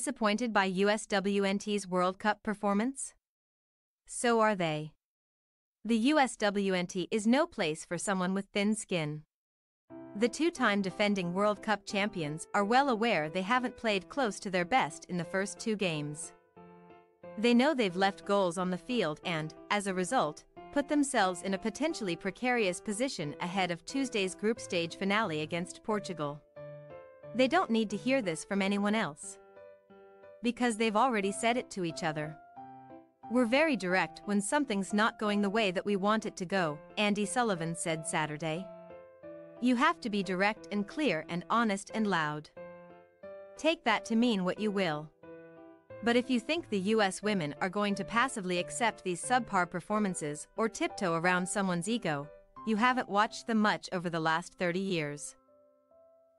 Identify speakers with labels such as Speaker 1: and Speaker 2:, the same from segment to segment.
Speaker 1: disappointed by USWNT's World Cup performance? So are they. The USWNT is no place for someone with thin skin. The two-time defending World Cup champions are well aware they haven't played close to their best in the first two games. They know they've left goals on the field and, as a result, put themselves in a potentially precarious position ahead of Tuesday's group stage finale against Portugal. They don't need to hear this from anyone else, because they've already said it to each other. "We're very direct when something's not going the way that we want it to go," Andy Sullivan said Saturday. "You have to be direct and clear and honest and loud. Take that to mean what you will. But if you think the US women are going to passively accept these subpar performances or tiptoe around someone's ego, you haven't watched them much over the last 30 years.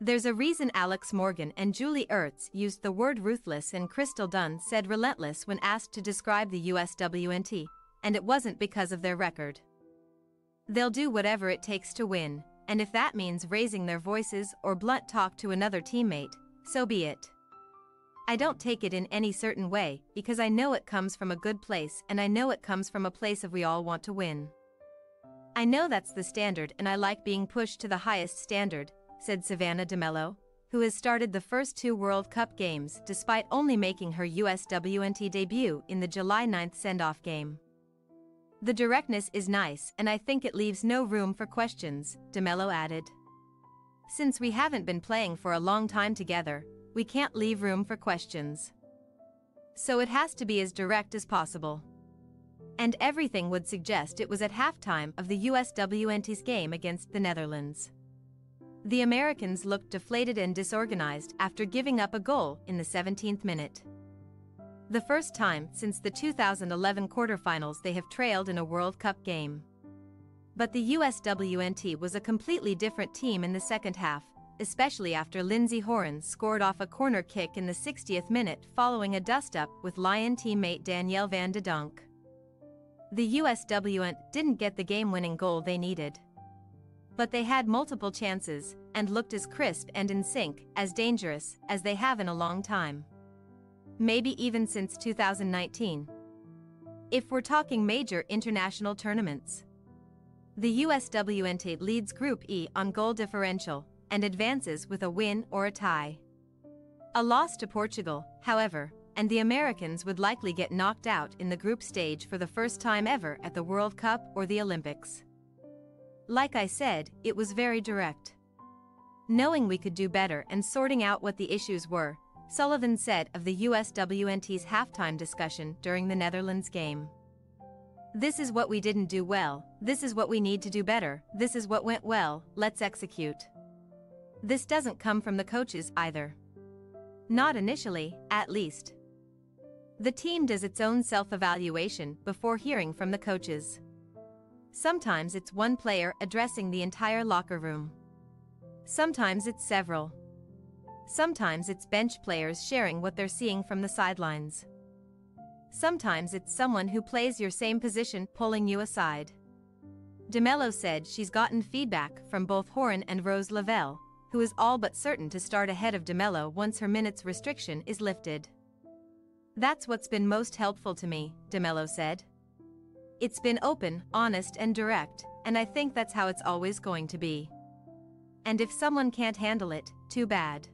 Speaker 1: There's a reason Alex Morgan and Julie Ertz used the word ruthless and Crystal Dunn said relentless when asked to describe the USWNT, and it wasn't because of their record. They'll do whatever it takes to win, and if that means raising their voices or blunt talk to another teammate, so be it. I don't take it in any certain way because I know it comes from a good place and I know it comes from a place of we all want to win. I know that's the standard and I like being pushed to the highest standard," said Savannah DeMello, who has started the first two World Cup games despite only making her USWNT debut in the July 9th send-off game. "The directness is nice and I think it leaves no room for questions," DeMello added. "Since we haven't been playing for a long time together, we can't leave room for questions. So it has to be as direct as possible." And everything would suggest it was at halftime of the USWNT's game against the Netherlands. The Americans looked deflated and disorganized after giving up a goal in the 17th minute. The first time since the 2011 quarterfinals they have trailed in a World Cup game. But the USWNT was a completely different team in the second half, especially after Lindsey Horan scored off a corner kick in the 60th minute following a dust-up with Lion teammate Danielle van de Donk. The USWNT didn't get the game-winning goal they needed. But they had multiple chances and looked as crisp and in sync, as dangerous, as they have in a long time. Maybe even since 2019. If we're talking major international tournaments. The USWNT leads Group E on goal differential and advances with a win or a tie. A loss to Portugal, however, and the Americans would likely get knocked out in the group stage for the first time ever at the World Cup or the Olympics. Like I said, it was very direct. Knowing we could do better and sorting out what the issues were, Sullivan said of the USWNT's halftime discussion during the Netherlands game. "This is what we didn't do well, this is what we need to do better, this is what went well, let's execute." This doesn't come from the coaches either. Not initially, at least. The team does its own self-evaluation before hearing from the coaches. Sometimes it's one player addressing the entire locker room. Sometimes it's several. Sometimes it's bench players sharing what they're seeing from the sidelines. Sometimes it's someone who plays your same position pulling you aside. DeMello said she's gotten feedback from both Horan and Rose Lavelle, who is all but certain to start ahead of DeMello once her minutes restriction is lifted. "That's what's been most helpful to me," DeMello said. "It's been open, honest and direct, and I think that's how it's always going to be. And if someone can't handle it, too bad.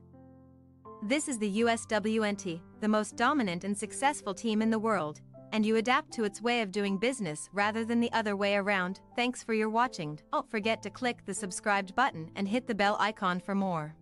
Speaker 1: This is the USWNT, the most dominant and successful team in the world, and you adapt to its way of doing business rather than the other way around." Thanks for your watching. Don't forget to click the subscribed button and hit the bell icon for more.